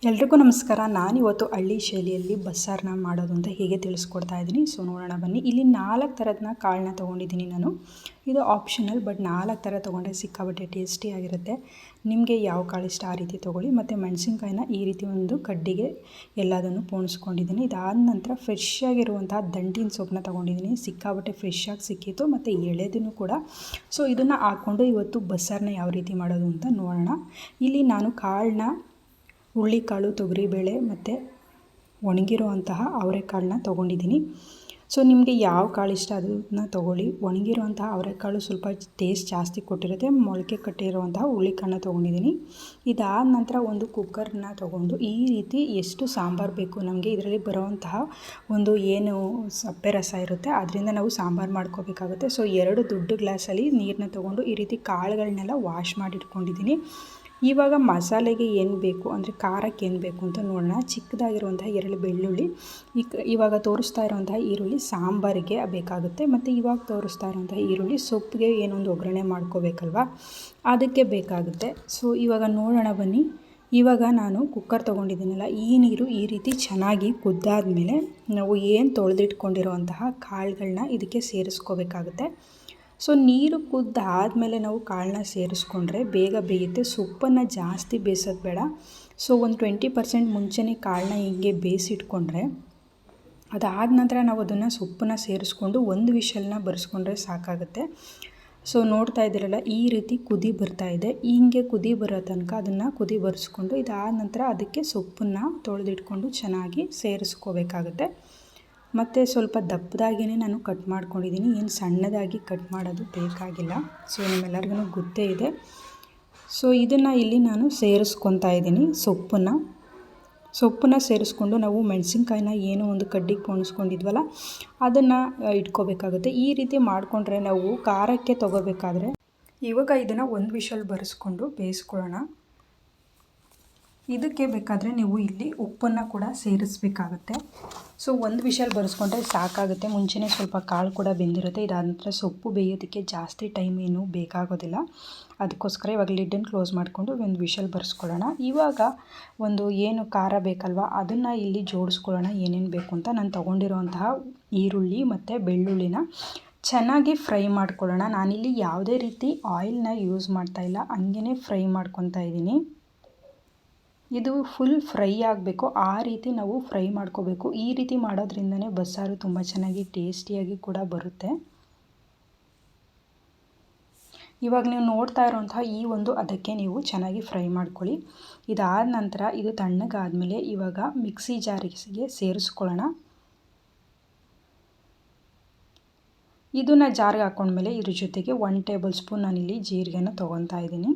ಎಲ್ರಿಗೂ ನಮಸ್ಕಾರ. ನಾನಿವತ್ತು ಹಳ್ಳಿ ಶೈಲಿಯಲ್ಲಿ ಬಸ್ಸಾರನ್ನ ಮಾಡೋದು ಅಂತ ಹೇಗೆ ತಿಳಿಸ್ಕೊಡ್ತಾ ಇದ್ದೀನಿ. ಸೊ ನೋಡೋಣ ಬನ್ನಿ. ಇಲ್ಲಿ 4 ಥರದನ್ನ ಕಾಳನ್ನ ತೊಗೊಂಡಿದ್ದೀನಿ ನಾನು. ಇದು ಆಪ್ಷನಲ್, ಬಟ್ 4 ಥರ ತೊಗೊಂಡ್ರೆ ಸಿಕ್ಕಾಬಟ್ಟೆ ಟೇಸ್ಟಿಯಾಗಿರುತ್ತೆ. ನಿಮಗೆ ಯಾವ ಕಾಳು ಇಷ್ಟ ಆ ರೀತಿ ತೊಗೊಳ್ಳಿ. ಮತ್ತು ಮೆಣಸಿನ್ಕಾಯಿನ ಈ ರೀತಿ ಒಂದು ಕಡ್ಡಿಗೆ ಎಲ್ಲದನ್ನು ಪೋಣಿಸ್ಕೊಂಡಿದ್ದೀನಿ. ಇದಾದ ನಂತರ ಫ್ರೆಶ್ ಆಗಿರುವಂತಹ ದಂಟಿನ ಸೊಪ್ಪನ್ನ ತೊಗೊಂಡಿದ್ದೀನಿ. ಸಿಕ್ಕಾಬಟ್ಟೆ ಫ್ರೆಶ್ಶಾಗಿ ಸಿಕ್ಕಿತ್ತು ಮತ್ತು ಎಳೆದೂ ಕೂಡ. ಸೊ ಇದನ್ನು ಹಾಕ್ಕೊಂಡು ಇವತ್ತು ಬಸ್ಸಾರನ್ನ ಯಾವ ರೀತಿ ಮಾಡೋದು ಅಂತ ನೋಡೋಣ. ಇಲ್ಲಿ ನಾನು ಕಾಳನ್ನ ಹುರುಳಿಕಾಳು, ತೊಗರಿಬೇಳೆ ಮತ್ತು ಒಣಗಿರುವಂತಹ ಅವರೆಕಾಳನ್ನ ತೊಗೊಂಡಿದ್ದೀನಿ. ಸೊ ನಿಮಗೆ ಯಾವ ಕಾಳು ಇಷ್ಟ ಅದನ್ನು ತೊಗೊಳ್ಳಿ. ಒಣಗಿರುವಂತಹ ಅವರೆಕಾಳು ಸ್ವಲ್ಪ ಟೇಸ್ಟ್ ಜಾಸ್ತಿ ಕೊಟ್ಟಿರುತ್ತೆ. ಮೊಳಕೆ ಕಟ್ಟಿರುವಂತಹ ಹುರುಳಿಕಾಳನ್ನ ತೊಗೊಂಡಿದ್ದೀನಿ. ಇದಾದ ನಂತರ ಒಂದು ಕುಕ್ಕರ್ನ ತೊಗೊಂಡು ಈ ರೀತಿ ಎಷ್ಟು ಸಾಂಬಾರು ಬೇಕು ನಮಗೆ ಇದರಲ್ಲಿ ಬರುವಂತಹ ಒಂದು ಏನು ಸಪ್ಪೆ ರಸ ಇರುತ್ತೆ ಅದರಿಂದ ನಾವು ಸಾಂಬಾರು ಮಾಡ್ಕೋಬೇಕಾಗುತ್ತೆ. ಸೊ 2 ದೊಡ್ಡ ಗ್ಲಾಸಲ್ಲಿ ನೀರನ್ನ ತೊಗೊಂಡು ಈ ರೀತಿ ಕಾಳುಗಳನ್ನೆಲ್ಲ ವಾಶ್ ಮಾಡಿ ಇಟ್ಕೊಂಡಿದ್ದೀನಿ. ಇವಾಗ ಮಸಾಲೆಗೆ ಏನು ಬೇಕು ಅಂದರೆ ಖಾರಕ್ಕೆ ಏನು ಬೇಕು ಅಂತ ನೋಡೋಣ. ಚಿಕ್ಕದಾಗಿರುವಂತಹ 2 ಬೆಳ್ಳುಳ್ಳಿ, ಇವಾಗ ತೋರಿಸ್ತಾ ಇರುವಂತಹ ಈರುಳ್ಳಿ ಸಾಂಬಾರಿಗೆ ಬೇಕಾಗುತ್ತೆ. ಮತ್ತು ಇವಾಗ ತೋರಿಸ್ತಾ ಇರುವಂತಹ ಈರುಳ್ಳಿ ಸೊಪ್ಪಿಗೆ ಏನೊಂದು ಒಗ್ಗರಣೆ ಮಾಡ್ಕೋಬೇಕಲ್ವ, ಅದಕ್ಕೆ ಬೇಕಾಗುತ್ತೆ. ಸೊ ಇವಾಗ ನೋಡೋಣ ಬನ್ನಿ. ಇವಾಗ ನಾನು ಕುಕ್ಕರ್ ತೊಗೊಂಡಿದ್ದೀನಲ್ಲ, ಈ ನೀರು ಈ ರೀತಿ ಚೆನ್ನಾಗಿ ಕುದ್ದಾದಮೇಲೆ ನಾವು ಏನು ತೊಳೆದಿಟ್ಕೊಂಡಿರುವಂತಹ ಕಾಳುಗಳನ್ನ ಇದಕ್ಕೆ ಸೇರಿಸ್ಕೋಬೇಕಾಗುತ್ತೆ. ಸೊ ನೀರು ಕುದ್ದಾದಮೇಲೆ ನಾವು ಕಾಳನ್ನ ಸೇರಿಸ್ಕೊಂಡ್ರೆ ಬೇಗ ಬೇಯುತ್ತೆ. ಸೊಪ್ಪನ್ನು ಜಾಸ್ತಿ ಬೇಯಿಸೋದು ಬೇಡ. ಸೊ ಒಂದು 20% ಮುಂಚೆನೇ ಕಾಳನ್ನ ಹೀಗೆ ಬೇಯಿಸಿಟ್ಕೊಂಡ್ರೆ ಅದಾದ ನಂತರ ನಾವು ಅದನ್ನು ಸೊಪ್ಪನ್ನು ಸೇರಿಸ್ಕೊಂಡು ಒಂದು ವಿಷಲ್ನ ಬರೆಸ್ಕೊಂಡ್ರೆ ಸಾಕಾಗುತ್ತೆ. ಸೊ ನೋಡ್ತಾ ಇದ್ದೀರಲ್ಲ, ಈ ರೀತಿ ಕುದಿ ಬರ್ತಾ ಇದೆ. ಹೀಗೆ ಕುದಿ ಬರೋ ತನಕ ಅದನ್ನು ಕುದಿ ಬರೆಸ್ಕೊಂಡು ಇದಾದ ನಂತರ ಅದಕ್ಕೆ ಸೊಪ್ಪನ್ನು ತೊಳೆದಿಟ್ಕೊಂಡು ಚೆನ್ನಾಗಿ ಸೇರಿಸ್ಕೋಬೇಕಾಗುತ್ತೆ. ಮತ್ತು ಸ್ವಲ್ಪ ದಪ್ಪದಾಗಿಯೇ ನಾನು ಕಟ್ ಮಾಡ್ಕೊಂಡಿದ್ದೀನಿ. ಏನು ಸಣ್ಣದಾಗಿ ಕಟ್ ಮಾಡೋದು ಬೇಕಾಗಿಲ್ಲ. ಸೊ ನಿಮ್ಮೆಲ್ಲರಿಗೂ ಗೊತ್ತೇ ಇದೆ. ಸೊ ಇದನ್ನು ಇಲ್ಲಿ ನಾನು ಸೇರಿಸ್ಕೊತಾ ಇದ್ದೀನಿ. ಸೊಪ್ಪನ್ನು ಸೇರಿಸ್ಕೊಂಡು ನಾವು ಮೆಣಸಿನ್ಕಾಯಿನ ಏನೋ ಒಂದು ಕಡ್ಡಿಗೆ ಪೋಣಿಸ್ಕೊಂಡಿದ್ವಲ್ಲ ಅದನ್ನು ಇಟ್ಕೋಬೇಕಾಗುತ್ತೆ. ಈ ರೀತಿ ಮಾಡಿಕೊಂಡ್ರೆ ನಾವು ಖಾರಕ್ಕೆ ತೊಗೋಬೇಕಾದ್ರೆ ಇವಾಗ ಇದನ್ನು ಒಂದು ವಿಷಲ್ ಬರೆಸ್ಕೊಂಡು ಬೇಯಿಸ್ಕೊಳ್ಳೋಣ. ಇದಕ್ಕೆ ಬೇಕಾದರೆ ನೀವು ಇಲ್ಲಿ ಉಪ್ಪನ್ನು ಕೂಡ ಸೇರಿಸಬೇಕಾಗುತ್ತೆ. ಸೊ ಒಂದು ವಿಷಲ್ ಬರೆಸ್ಕೊಂಡ್ರೆ ಸಾಕಾಗುತ್ತೆ. ಮುಂಚೆನೇ ಸ್ವಲ್ಪ ಕಾಳು ಕೂಡ ಬೆಂದಿರುತ್ತೆ. ಇದಾದ ನಂತರ ಸೊಪ್ಪು ಬೇಯೋದಕ್ಕೆ ಜಾಸ್ತಿ ಟೈಮ್ ಏನು ಬೇಕಾಗೋದಿಲ್ಲ. ಅದಕ್ಕೋಸ್ಕರ ಇವಾಗ ಲಿಡ್ಡನ್ನು ಕ್ಲೋಸ್ ಮಾಡಿಕೊಂಡು ಒಂದು ವಿಷಲ್ ಬರೆಸ್ಕೊಳ್ಳೋಣ. ಇವಾಗ ಒಂದು ಏನು ಖಾರ ಬೇಕಲ್ವ ಅದನ್ನು ಇಲ್ಲಿ ಜೋಡಿಸ್ಕೊಳ್ಳೋಣ. ಏನೇನು ಬೇಕು ಅಂತ ನಾನು ತೊಗೊಂಡಿರುವಂತಹ ಈರುಳ್ಳಿ ಮತ್ತು ಬೆಳ್ಳುಳ್ಳಿನ ಚೆನ್ನಾಗಿ ಫ್ರೈ ಮಾಡ್ಕೊಳ್ಳೋಣ. ನಾನಿಲ್ಲಿ ಯಾವುದೇ ರೀತಿ ಆಯಿಲ್ನ ಯೂಸ್ ಮಾಡ್ತಾಯಿಲ್ಲ, ಹಂಗೇ ಫ್ರೈ ಮಾಡ್ಕೊತಾ ಇದ್ದೀನಿ. ಇದು ಫುಲ್ ಫ್ರೈ ಆಗಬೇಕು, ಆ ರೀತಿ ನಾವು ಫ್ರೈ ಮಾಡ್ಕೋಬೇಕು. ಈ ರೀತಿ ಮಾಡೋದ್ರಿಂದನೇ ಬಸ್ಸಾರು ತುಂಬ ಚೆನ್ನಾಗಿ ಟೇಸ್ಟಿಯಾಗಿ ಕೂಡ ಬರುತ್ತೆ. ಇವಾಗ ನೀವು ನೋಡ್ತಾ ಇರೋಂತಹ ಈ ಒಂದು ಅದಕ್ಕೆ ನೀವು ಚೆನ್ನಾಗಿ ಫ್ರೈ ಮಾಡ್ಕೊಳ್ಳಿ. ಇದಾದ ನಂತರ ಇದು ತಣ್ಣಗಾದಮೇಲೆ ಇವಾಗ ಮಿಕ್ಸಿ ಜಾರಿಗೆ ಸೇರಿಸ್ಕೊಳ್ಳೋಣ. ಇದನ್ನು ಜಾರಿಗೆ ಹಾಕೊಂಡ್ಮೇಲೆ ಇದ್ರ ಜೊತೆಗೆ 1 ಟೇಬಲ್ ಸ್ಪೂನ್ ನಾನಿಲ್ಲಿ ಜೀರಿಗೆನ ತೊಗೊತಾ ಇದ್ದೀನಿ.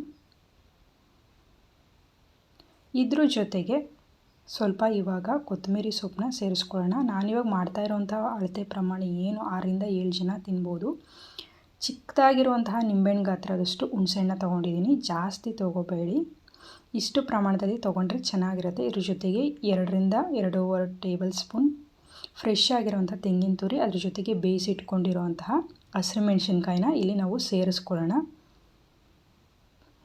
ಇದ್ರ ಜೊತೆಗೆ ಸ್ವಲ್ಪ ಇವಾಗ ಕೊತ್ತಂಬರಿ ಸೊಪ್ಪನ್ನ ಸೇರಿಸ್ಕೊಳ್ಳೋಣ. ನಾನಿವಾಗ ಮಾಡ್ತಾ ಇರೋವಂಥ ಅಳತೆ ಪ್ರಮಾಣ ಏನು 6ರಿಂದ 7 ಜನ ತಿನ್ಬೋದು. ಚಿಕ್ಕದಾಗಿರುವಂತಹ ನಿಂಬೆಹಣ್ಣು ಗಾತ್ರದಷ್ಟು ಹುಣಸೆಹಣ್ಣ ತೊಗೊಂಡಿದ್ದೀನಿ. ಜಾಸ್ತಿ ತೊಗೋಬೇಡಿ, ಇಷ್ಟು ಪ್ರಮಾಣದಲ್ಲಿ ತೊಗೊಂಡ್ರೆ ಚೆನ್ನಾಗಿರುತ್ತೆ. ಇದ್ರ ಜೊತೆಗೆ 2ರಿಂದ 2.5 ಟೇಬಲ್ ಸ್ಪೂನ್ ಫ್ರೆಶ್ ಆಗಿರುವಂಥ ತೆಂಗಿನ ತುರಿ, ಅದ್ರ ಜೊತೆಗೆ ಬೇಯಿಸಿಟ್ಕೊಂಡಿರುವಂತಹ ಹಸಿರು ಮೆಣಸಿನ್ಕಾಯಿನ ಇಲ್ಲಿ ನಾವು ಸೇರಿಸ್ಕೊಳ್ಳೋಣ.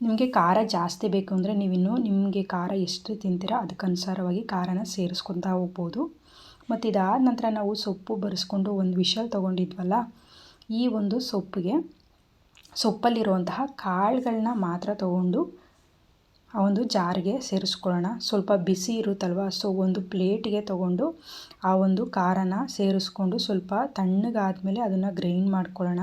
ನಿಮಗೆ ಖಾರ ಜಾಸ್ತಿ ಬೇಕು ಅಂದರೆ ನಿಮಗೆ ಖಾರ ಎಷ್ಟು ತಿಂತೀರಾ ಅದಕ್ಕನುಸಾರವಾಗಿ ಖಾರನ ಸೇರಿಸ್ಕೊತಾ ಹೋಗ್ಬೋದು. ಮತ್ತು ಇದಾದ ನಂತರ ನಾವು ಸೊಪ್ಪು ಬರೆಸ್ಕೊಂಡು ಒಂದು ವಿಷಲ್ ತೊಗೊಂಡಿದ್ವಲ್ಲ, ಈ ಒಂದು ಸೊಪ್ಪಲ್ಲಿರುವಂತಹ ಕಾಳುಗಳನ್ನ ಮಾತ್ರ ತೊಗೊಂಡು ಆ ಒಂದು ಜಾರಿಗೆ ಸೇರಿಸ್ಕೊಳ್ಳೋಣ. ಸ್ವಲ್ಪ ಬಿಸಿ ಇರುತ್ತಲ್ವ, ಸೊ ಒಂದು ಪ್ಲೇಟಿಗೆ ತೊಗೊಂಡು ಆ ಒಂದು ಖಾರನ ಸೇರಿಸ್ಕೊಂಡು ಸ್ವಲ್ಪ ತಣ್ಣಗಾದಮೇಲೆ ಅದನ್ನು ಗ್ರೈಂಡ್ ಮಾಡ್ಕೊಳ್ಳೋಣ.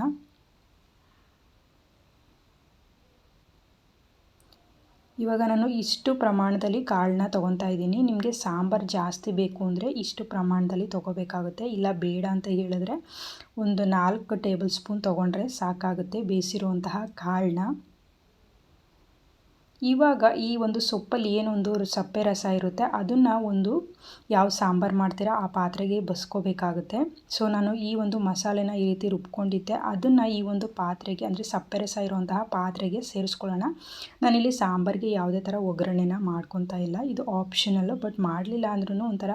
ಇವಾಗ ನಾನು ಇಷ್ಟು ಪ್ರಮಾಣದಲ್ಲಿ ಕಾಳನ್ನ ತೊಗೊತಾ ಇದ್ದೀನಿ. ನಿಮಗೆ ಸಾಂಬಾರು ಜಾಸ್ತಿ ಬೇಕು ಅಂದರೆ ಇಷ್ಟು ಪ್ರಮಾಣದಲ್ಲಿ ತೊಗೋಬೇಕಾಗುತ್ತೆ. ಇಲ್ಲ ಬೇಡ ಅಂತ ಹೇಳಿದ್ರೆ ಒಂದು 4 ಟೇಬಲ್ ಸ್ಪೂನ್ ತೊಗೊಂಡ್ರೆ ಸಾಕಾಗುತ್ತೆ ಬೇಯಿಸಿರುವಂತಹ ಕಾಳನ್ನ. ಇವಾಗ ಈ ಒಂದು ಸೊಪ್ಪಲ್ಲಿ ಏನೊಂದು ಸಪ್ಪೆ ರಸ ಇರುತ್ತೆ ಅದನ್ನು ಒಂದು ಯಾವ ಸಾಂಬಾರು ಮಾಡ್ತೀರಾ ಆ ಪಾತ್ರೆಗೆ ಬಸ್ಕೋಬೇಕಾಗುತ್ತೆ. ಸೊ ನಾನು ಈ ಒಂದು ಮಸಾಲೆನ ಈ ರೀತಿ ರುಬ್ಕೊಂಡಿದ್ದೆ ಅದನ್ನು ಈ ಒಂದು ಪಾತ್ರೆಗೆ ಅಂದರೆ ಸಪ್ಪೆ ರಸ ಇರುವಂತಹ ಪಾತ್ರೆಗೆ ಸೇರಿಸ್ಕೊಳ್ಳೋಣ. ನಾನಿಲ್ಲಿ ಸಾಂಬಾರಿಗೆ ಯಾವುದೇ ಥರ ಒಗ್ಗರಣೆನ ಮಾಡ್ಕೊತಾ ಇಲ್ಲ, ಇದು ಆಪ್ಷನಲ್ಲು. ಬಟ್ ಮಾಡಲಿಲ್ಲ ಅಂದ್ರೂ ಒಂಥರ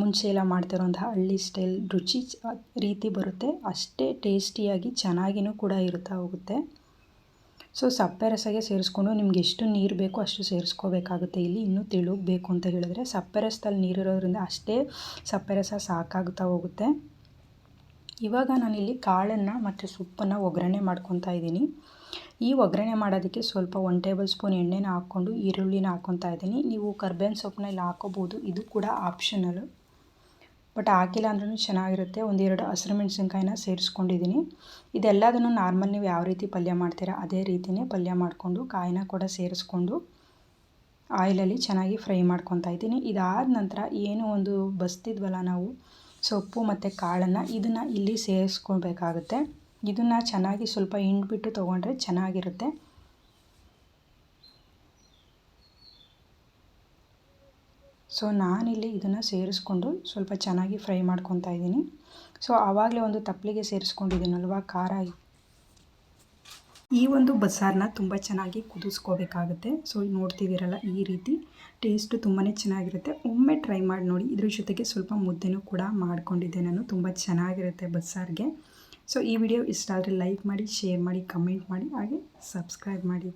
ಮುಂಚೆ ಎಲ್ಲ ಮಾಡ್ತಿರೋಂತಹ ಹಳ್ಳಿ ಸ್ಟೈಲ್ ರುಚಿ ರೀತಿ ಬರುತ್ತೆ. ಅಷ್ಟೇ ಟೇಸ್ಟಿಯಾಗಿ ಚೆನ್ನಾಗಿಯೂ ಕೂಡ ಇರ್ತಾ ಹೋಗುತ್ತೆ. ಸೊ ಸಪ್ಪೆ ರಸಗೆ ಸೇರಿಸ್ಕೊಂಡು ನಿಮ್ಗೆ ಎಷ್ಟು ನೀರು ಬೇಕೋ ಅಷ್ಟು ಸೇರಿಸ್ಕೋಬೇಕಾಗುತ್ತೆ. ಇಲ್ಲಿ ಇನ್ನೂ ತೆಳುಗೆ ಬೇಕು ಅಂತ ಹೇಳಿದ್ರೆ ಸಪ್ಪೆ ರಸದಲ್ಲಿ ನೀರಿರೋದ್ರಿಂದ ಅಷ್ಟೇ ಸಪ್ಪೆ ರಸ ಸಾಕಾಗ್ತಾ ಹೋಗುತ್ತೆ. ಇವಾಗ ನಾನಿಲ್ಲಿ ಕಾಳನ್ನು ಮತ್ತು ಸೊಪ್ಪನ್ನು ಒಗ್ಗರಣೆ ಮಾಡ್ಕೊತಾ ಇದ್ದೀನಿ. ಈ ಒಗ್ಗರಣೆ ಮಾಡೋದಕ್ಕೆ ಸ್ವಲ್ಪ 1 ಟೇಬಲ್ ಸ್ಪೂನ್ ಎಣ್ಣೆನ ಹಾಕ್ಕೊಂಡು ಈರುಳ್ಳಿನ ಹಾಕ್ಕೊತಾ ಇದ್ದೀನಿ. ನೀವು ಕರ್ಬೇವಿನ ಸೊಪ್ಪನ್ನ ಇಲ್ಲಿ ಹಾಕೋಬೋದು, ಇದು ಕೂಡ ಆಪ್ಷನಲ್ಲು, ಬಟ್ ಹಾಕಿಲ್ಲ ಅಂದ್ರೂ ಚೆನ್ನಾಗಿರುತ್ತೆ. 1-2 ಹಸಿರು ಮೆಣಸಿನ್ಕಾಯಿನ ಸೇರಿಸ್ಕೊಂಡಿದ್ದೀನಿ. ಇದೆಲ್ಲದನ್ನು ನಾರ್ಮಲ್ ನೀವು ಯಾವ ರೀತಿ ಪಲ್ಯ ಮಾಡ್ತೀರಾ ಅದೇ ರೀತಿಯೇ ಪಲ್ಯ ಮಾಡಿಕೊಂಡು ಕಾಯಿನ ಕೂಡ ಸೇರಿಸ್ಕೊಂಡು ಆಯಿಲಲ್ಲಿ ಚೆನ್ನಾಗಿ ಫ್ರೈ ಮಾಡ್ಕೊತಾ ಇದ್ದೀನಿ. ಇದಾದ ನಂತರ ಏನು ಒಂದು ಬಸ್ತಿದ್ವಲ್ಲ ನಾವು ಸೊಪ್ಪು ಮತ್ತು ಕಾಳನ್ನು, ಇದನ್ನು ಇಲ್ಲಿ ಸೇರಿಸ್ಕೊಳ್ಬೇಕಾಗುತ್ತೆ. ಇದನ್ನು ಚೆನ್ನಾಗಿ ಸ್ವಲ್ಪ ಹಿಂಡ್ಬಿಟ್ಟು ತೊಗೊಂಡ್ರೆ ಚೆನ್ನಾಗಿರುತ್ತೆ. ಸೊ ನಾನಿಲ್ಲಿ ಇದನ್ನು ಸೇರಿಸ್ಕೊಂಡು ಸ್ವಲ್ಪ ಚೆನ್ನಾಗಿ ಫ್ರೈ ಮಾಡ್ಕೊತಾ ಇದ್ದೀನಿ. ಸೊ ಆವಾಗಲೇ ಒಂದು ತಪ್ಪಲಿಗೆ ಸೇರಿಸ್ಕೊಂಡಿದ್ದೀನಲ್ವ ಖಾರ, ಈ ಒಂದು ಬಸ್ಸಾರನ್ನ ತುಂಬ ಚೆನ್ನಾಗಿ ಕುದಿಸ್ಕೋಬೇಕಾಗುತ್ತೆ. ಸೊ ನೋಡ್ತಿದ್ದೀರಲ್ಲ ಈ ರೀತಿ ಟೇಸ್ಟು ತುಂಬಾ ಚೆನ್ನಾಗಿರುತ್ತೆ. ಒಮ್ಮೆ ಟ್ರೈ ಮಾಡಿ ನೋಡಿ. ಇದ್ರ ಜೊತೆಗೆ ಸ್ವಲ್ಪ ಮುದ್ದೆನೂ ಕೂಡ ಮಾಡ್ಕೊಂಡಿದ್ದೆ ನಾನು, ತುಂಬ ಚೆನ್ನಾಗಿರುತ್ತೆ ಬಸ್ಸಾರಿಗೆ. ಸೊ ಈ ವಿಡಿಯೋ ಇಷ್ಟ ಆದರೆ ಲೈಕ್ ಮಾಡಿ, ಶೇರ್ ಮಾಡಿ, ಕಮೆಂಟ್ ಮಾಡಿ, ಹಾಗೆ ಸಬ್ಸ್ಕ್ರೈಬ್ ಮಾಡಿ.